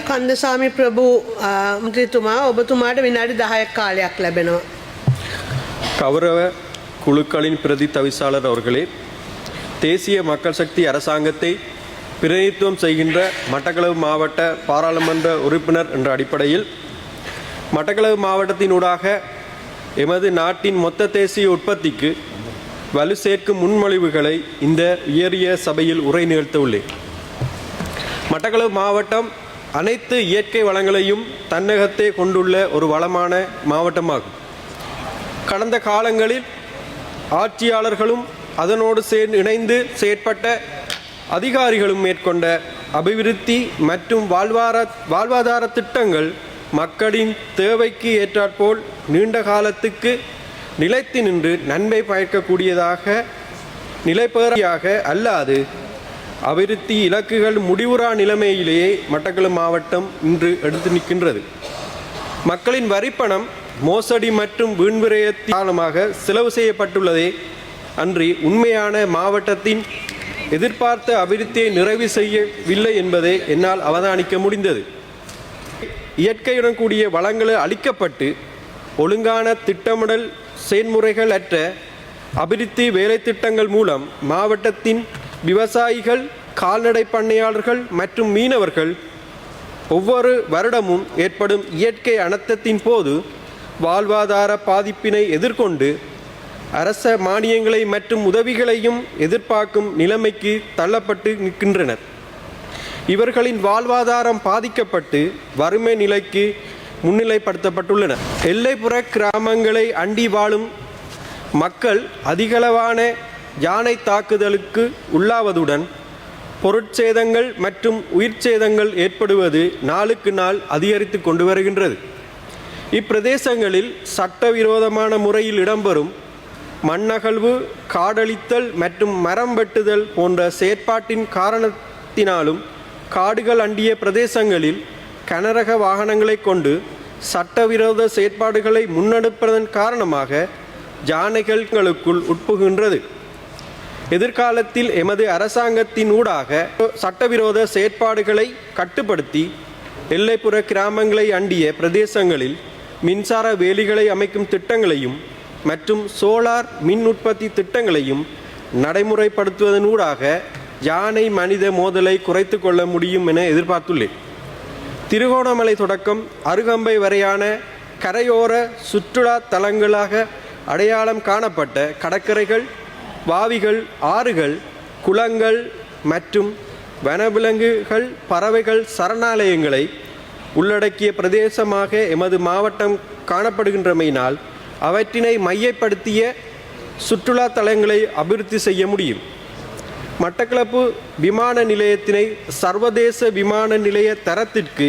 කන්දසාමි ප්‍රභූ මන්ත්‍රීතුමා ඔබතුමාට විනාඩි 10ක් කාලයක් ලැබෙනවා. கௌரவ குழுக்களின் பிரதி தவிசாளர் அவர்களே, தேசிய மக்கள் சக்தி அரசாங்கத்தை பிரதிநிதித்துவம் செய்கின்ற மட்டக்களப்பு மாவட்ட பாராளுமன்ற உறுப்பினர் என்ற அடிப்படையில் மட்டக்களப்பு மாவட்டத்தினூடாக எமது நாட்டின் மொத்த தேசிய உற்பத்திக்கு வலு சேர்க்கும் முன்மொழிவுகளை இந்த உயரிய சபையில் உரை நிகழ்த்த உள்ளேன். மட்டக்களப்பு மாவட்டம் அனைத்து இயற்கை வளங்களையும் தன்னகத்தே கொண்டுள்ள ஒரு வளமான மாவட்டமாகும். கடந்த காலங்களில் ஆட்சியாளர்களும் அதனோடு இணைந்து செயற்பட்ட அதிகாரிகளும் மேற்கொண்ட அபிவிருத்தி மற்றும் வாழ்வாதார திட்டங்கள் மக்களின் தேவைக்கு ஏற்றாற்போல் நீண்ட காலத்துக்கு நிலைத்து நின்று நன்மை பயக்கக்கூடியதாக நிலைபெறாக அல்லாது அபிவிருத்தி இலக்குகள் முடிவுறா நிலைமையிலேயே மட்டக்களப்பு மாவட்டம் இன்று எடுத்து நிற்கின்றது. மக்களின் வரிப்பணம் மோசடி மற்றும் வீண்விரயத்தின் காரணமாக செலவு செய்யப்பட்டுள்ளதே அன்றி உண்மையான மாவட்டத்தின் எதிர்பார்த்த அபிவிருத்தியை நிறைவு செய்யவில்லை என்பதை என்னால் அவதானிக்க முடிந்தது. இயற்கையுடன் கூடிய வளங்கள் அளிக்கப்பட்டு ஒழுங்கான திட்டமிடல் செயல்முறைகள் அற்ற அபிவிருத்தி வேலை திட்டங்கள் மூலம் மாவட்டத்தின் விவசாயிகள், கால்நடை பண்ணையாளர்கள் மற்றும் மீனவர்கள் ஒவ்வொரு வருடமும் ஏற்படும் இயற்கை அனர்த்தத்தின் போது வாழ்வாதார பாதிப்பினை எதிர்கொண்டு அரச மானியங்களை மற்றும் உதவிகளையும் எதிர்பார்க்கும் நிலைமைக்கு தள்ளப்பட்டு நிற்கின்றனர். இவர்களின் வாழ்வாதாரம் பாதிக்கப்பட்டு வறுமை நிலைக்கு முன்னிலைப்படுத்தப்பட்டுள்ளனர். எல்லைப்புற கிராமங்களை அண்டி வாழும் மக்கள் அதிகளவான யானை தாக்குதலுக்கு உள்ளாவதுடன் பொருட்சேதங்கள் மற்றும் உயிர் சேதங்கள் ஏற்படுவது நாளுக்கு நாள் அதிகரித்து கொண்டு வருகின்றது. இப்பிரதேசங்களில் சட்டவிரோதமான முறையில் இடம்பெறும் மண்ணகழ்வு, காடழித்தல் மற்றும் மரம் வெட்டுதல் போன்ற செயற்பாட்டின் காரணத்தினாலும் காடுகள் அண்டிய பிரதேசங்களில் கனரக வாகனங்களை கொண்டு சட்டவிரோத செயற்பாடுகளை முன்னெடுப்பதன் காரணமாக யானைகளுக்குள் உட்புகின்றது. எதிர்காலத்தில் எமது அரசாங்கத்தின் ஊடாக சட்டவிரோத செயற்பாடுகளை கட்டுப்படுத்தி எல்லைப்புற கிராமங்களை அண்டிய பிரதேசங்களில் மின்சார வேலிகளை அமைக்கும் திட்டங்களையும் மற்றும் சோலார் மின் உற்பத்தி திட்டங்களையும் நடைமுறைப்படுத்துவதனூடாக யானை மனித மோதலை குறைத்து கொள்ள முடியும் என எதிர்பார்த்துள்ளேன். திருகோணமலை தொடக்கம் அருகம்பை வரையான கரையோர சுற்றுலா தலங்களாக அடையாளம் காணப்பட்ட கடற்கரைகள், வாவிகள், ஆறுகள், குளங்கள் மற்றும் வனவிலங்குகள், பறவைகள் சரணாலயங்களை உள்ளடக்கிய பிரதேசமாக எமது மாவட்டம் காணப்படுகின்றமையினால் அவற்றினை மையப்படுத்திய சுற்றுலா தலங்களை அபிவிருத்தி செய்ய முடியும். மட்டக்களப்பு விமான நிலையத்தினை சர்வதேச விமான நிலைய தரத்திற்கு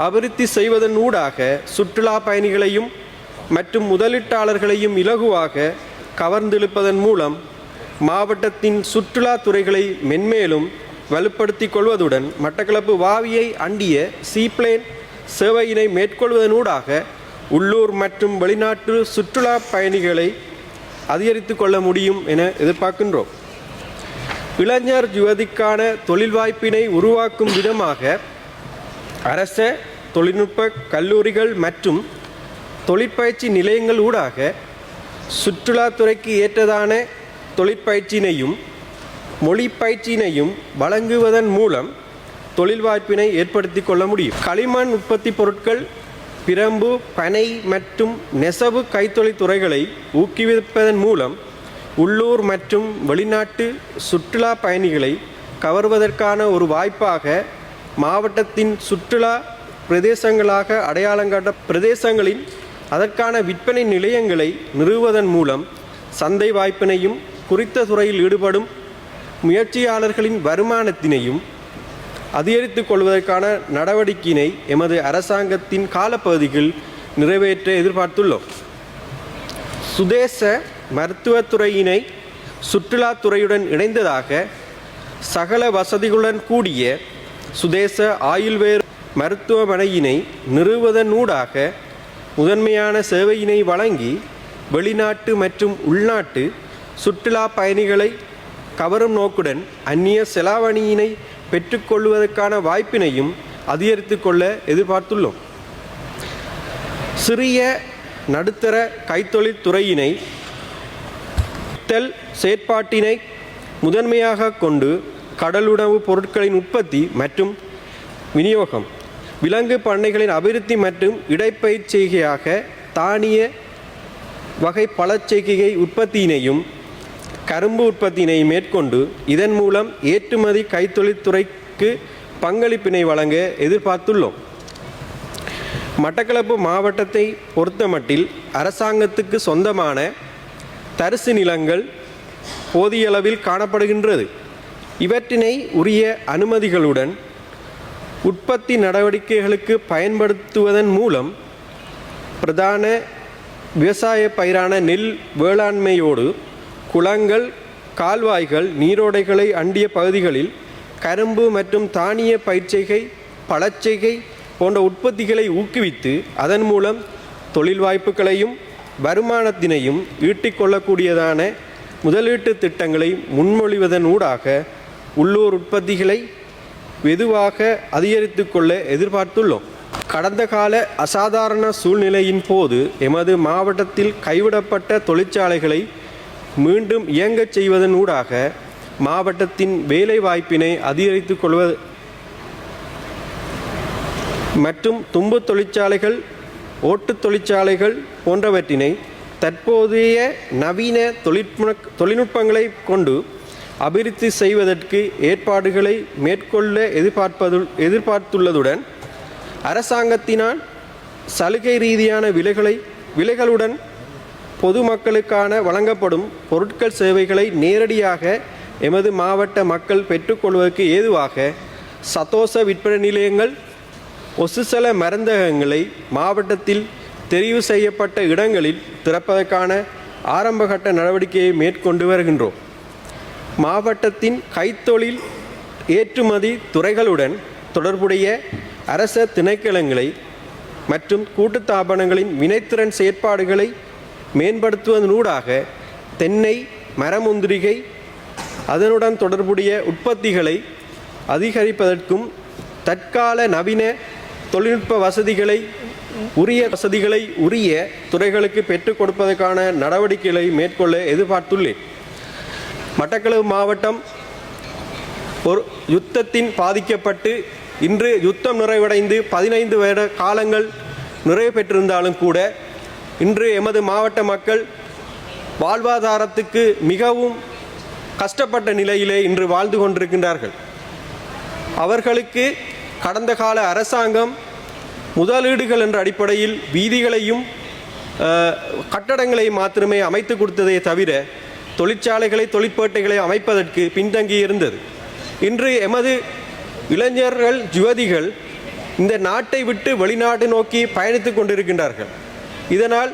அபிவிருத்தி செய்வதன் ஊடாக சுற்றுலா பயணிகளையும் மற்றும் முதலீட்டாளர்களையும் இலகுவாக கவர்ந்தெழுப்பதன் மூலம் மாவட்டத்தின் சுற்றுலா துறைகளை மென்மேலும் வலுப்படுத்தி கொள்வதுடன் மட்டக்களப்பு வாவியை அண்டிய சீப்ளேன் சேவையினை மேற்கொள்வதனூடாக உள்ளூர் மற்றும் வெளிநாட்டு சுற்றுலா பயணிகளை அதிகரித்து கொள்ள முடியும் என எதிர்பார்க்கின்றோம். இளைஞர் யுவதிக்கான தொழில் வாய்ப்பினை உருவாக்கும் விதமாக அரச தொழில்நுட்ப கல்லூரிகள் மற்றும் தொழிற்பயிற்சி நிலையங்கள் ஊடாக சுற்றுலாத்துறைக்கு ஏற்றதான தொழிற்பயிற்சியினையும் மொழி பயிற்சியினையும் வழங்குவதன் மூலம் தொழில் வாய்ப்பினை ஏற்படுத்தி கொள்ள முடியும். களிமண் உற்பத்தி பொருட்கள், பிரம்பு, பனை மற்றும் நெசவு கைத்தொழில் துறைகளை ஊக்குவிப்பதன் மூலம் உள்ளூர் மற்றும் வெளிநாட்டு சுற்றுலா பயணிகளை கவர்வதற்கான ஒரு வாய்ப்பாக மாவட்டத்தின் சுற்றுலா பிரதேசங்களாக அடையாளங்காட்ட பிரதேசங்களின் அதற்கான விற்பனை நிலையங்களை நிறுவுவதன் மூலம் சந்தை வாய்ப்பினையும் குறித்த துறையில் ஈடுபடும் முயற்சியாளர்களின் வருமானத்தினையும் அதிகரித்துக் கொள்வதற்கான நடவடிக்கையினை எமது அரசாங்கத்தின் காலப்பகுதியில் நிறைவேற்ற எதிர்பார்த்துள்ளோம். சுதேச மருத்துவத்துறையினை சுற்றுலாத்துறையுடன் இணைந்ததாக சகல வசதிகளுடன் கூடிய சுதேச ஆயுள்வேறு மருத்துவமனையினை நிறுவுவதனூடாக முதன்மையான சேவையினை வழங்கி வெளிநாட்டு மற்றும் உள்நாட்டு சுற்றுலா பயணிகளை கவரும் நோக்குடன் அந்நிய செலாவணியினை பெற்றுக்கொள்வதற்கான வாய்ப்பினையும் அதிகரித்து கொள்ள எதிர்பார்த்துள்ளோம். சிறிய நடுத்தர கைத்தொழில் துறையினை செயற்பாட்டினை முதன்மையாக கொண்டு கடலுணவு பொருட்களின் உற்பத்தி மற்றும் விநியோகம், விலங்கு பண்ணைகளின் அபிவிருத்தி மற்றும் இடைப்பயிற்சிகையாக தானிய வகை பழச்செய்கை உற்பத்தியினையும் கரும்பு உற்பத்தியினையும் மேற்கொண்டு இதன் மூலம் ஏற்றுமதி கைத்தொழில்துறைக்கு பங்களிப்பினை வழங்க எதிர்பார்த்துள்ளோம். மட்டக்களப்பு மாவட்டத்தை பொறுத்தமட்டில் அரசாங்கத்துக்கு சொந்தமான தரிசு நிலங்கள் போதிய அளவில் காணப்படுகின்றது. இவற்றினை உரிய அனுமதிகளுடன் உற்பத்தி நடவடிக்கைகளுக்கு பயன்படுத்துவதன் மூலம் பிரதான விவசாய பயிரான நெல் வேளாண்மையோடு குளங்கள், கால்வாய்கள், நீரோடைகளை அண்டிய பகுதிகளில் கரும்பு மற்றும் தானிய பயிர்ச்செய்கை, பழச்செய்கை போன்ற உற்பத்திகளை ஊக்குவித்து அதன் மூலம் தொழில் வாய்ப்புகளையும் வருமானத்தினையும் ஈட்டிக்கொள்ளக்கூடியதான முதலீட்டு திட்டங்களை முன்மொழிவதன் ஊடாக உள்ளூர் உற்பத்திகளை வெகுவாக அதிகரித்து கொள்ள எதிர்பார்த்துள்ளோம். கடந்த கால அசாதாரண சூழ்நிலையின் போது எமது மாவட்டத்தில் கைவிடப்பட்ட தொழிற்சாலைகளை மீண்டும் இயங்கச் செய்வதன் ஊடாக மாவட்டத்தின் வேலை வாய்ப்பினை அதிகரித்து கொள்வது மற்றும் தும்பு தொழிற்சாலைகள், ஓட்டு தொழிற்சாலைகள் போன்றவற்றினை தற்போதைய நவீன தொழில்நுட்பங்களை கொண்டு அபிவிருத்தி செய்வதற்கு ஏற்பாடுகளை மேற்கொள்ள எதிர்பார்த்துள்ளதுடன் அரசாங்கத்தினால் சலுகை ரீதியான விலைகளுடன் பொதுமக்களுக்கான வழங்கப்படும் பொருட்கள் சேவைகளை நேரடியாக எமது மாவட்ட மக்கள் பெற்றுக்கொள்வதற்கு ஏதுவாக சதோச விற்பனை நிலையங்கள், ஒசுசல மருந்தகங்களை மாவட்டத்தில் தெரிவு செய்யப்பட்ட இடங்களில் திறப்பதற்கான ஆரம்பகட்ட நடவடிக்கையை மேற்கொண்டு வருகின்றோம். மாவட்டத்தின் கைத்தொழில் ஏற்றுமதி துறைகளுடன் தொடர்புடைய அரச திணைக்களங்களை மற்றும் கூட்டுத்தாபனங்களின் வினைத்திறன் செயற்பாடுகளை மேம்படுத்துவதனூடாக தென்னை, மரமுந்திரிகை அதனுடன் தொடர்புடைய உற்பத்திகளை அதிகரிப்பதற்கும் தற்கால நவீன தொழில்நுட்ப வசதிகளை உரிய துறைகளுக்கு பெற்றுக் கொடுப்பதற்கான நடவடிக்கைகளை மேற்கொள்ள எதிர்பார்த்துள்ளேன். மட்டக்களப்பு மாவட்டம் ஒரு யுத்தத்தின் பாதிக்கப்பட்டு இன்று யுத்தம் நிறைவடைந்து 15 வருட காலங்கள் நிறைவு பெற்றிருந்தாலும் கூட இன்று எமது மாவட்ட மக்கள் வாழ்வாதாரத்துக்கு மிகவும் கஷ்டப்பட்ட நிலையிலே இன்று வாழ்ந்து கொண்டிருக்கின்றார்கள். அவர்களுக்கு கடந்த கால அரசாங்கம் முதலீடுகள் என்ற அடிப்படையில் வீதிகளையும் கட்டடங்களையும் மாத்திரமே அமைத்து கொடுத்ததே தவிர தொழிற்சாலைகளை, தொழிற்பேட்டைகளை அமைப்பதற்கு பின்தங்கி இருந்தது. இன்று எமது இளைஞர்கள், யுவதிகள் இந்த நாட்டை விட்டு வெளிநாடு நோக்கி பயணித்து கொண்டிருக்கின்றார்கள். இதனால்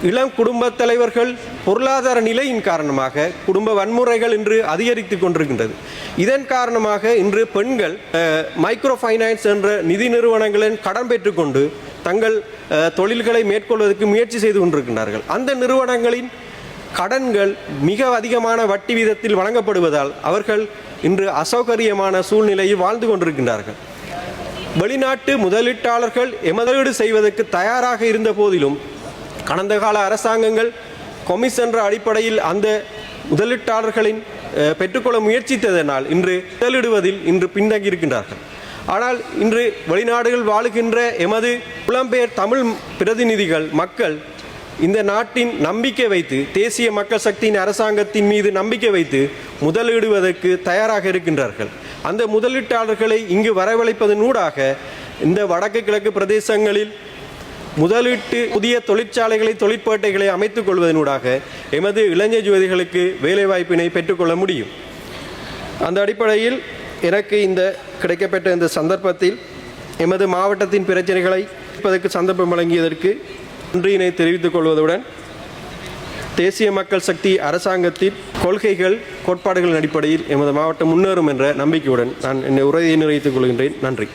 இளம் குடும்ப தலைவர்கள் பொருளாதார நிலையின் காரணமாக குடும்ப வன்முறைகள் இன்று அதிகரித்து கொண்டிருக்கின்றது. இதன் காரணமாக இன்று பெண்கள் மைக்ரோ ஃபைனான்ஸ் என்ற நிதி நிறுவனங்களின் கடன் பெற்றுக்கொண்டு தங்கள் தொழில்களை மேற்கொள்வதற்கு முயற்சி செய்து கொண்டிருக்கின்றார்கள். அந்த நிறுவனங்களின் கடன்கள் மிக அதிகமான வட்டி வீதத்தில் வழங்கப்படுவதால் அவர்கள் இன்று அசௌகரியமான சூழ்நிலையில் வாழ்ந்து கொண்டிருக்கின்றார்கள். வெளிநாட்டு முதலீட்டாளர்கள் முதலீடு செய்வதற்கு தயாராக இருந்த போதிலும் கடந்த கால அரசாங்கங்கள் கொமிஷன் என்ற அடிப்படையில் அந்த முதலீட்டாளர்களின் பெற்றுக்கொள்ள முயற்சித்ததனால் இன்று முதலிடுவதில் இன்று பின்தங்கி இருக்கின்றார்கள். ஆனால் இன்று வெளிநாடுகள் வாழுகின்ற எமது புலம்பெயர் தமிழ் பிரதிநிதிகள் மக்கள் இந்த நாட்டின் நம்பிக்கை வைத்து, தேசிய மக்கள் சக்தியின் அரசாங்கத்தின் மீது நம்பிக்கை வைத்து முதலிடுவதற்கு தயாராக இருக்கின்றார்கள். அந்த முதலீட்டாளர்களை இங்கு வரவழைப்பதனூடாக இந்த வடக்கு கிழக்கு பிரதேசங்களில் முதலீட்டு புதிய தொழிற்சாலைகளை, தொழிற்பேட்டைகளை அமைத்துக் கொள்வதனூடாக எமது இளைஞர் யுவதிகளுக்கு வேலைவாய்ப்பினை பெற்றுக்கொள்ள முடியும். அந்த அடிப்படையில் எனக்கு இந்த கிடைக்கப்பட்ட இந்த சந்தர்ப்பத்தில் எமது மாவட்டத்தின் பிரச்சனைகளை தீர்ப்பதற்கு சந்தர்ப்பம் வழங்கியதற்கு நன்றியினை தெரிவித்துக் கொள்வதுடன் தேசிய மக்கள் சக்தி அரசாங்கத்தின் கொள்கைகள், கோட்பாடுகளின் அடிப்படையில் எமது மாவட்டம் முன்னேறும் என்ற நம்பிக்கையுடன் நான் என்னை உரையை நிறைவேற்றிக் கொள்கின்றேன். நன்றி.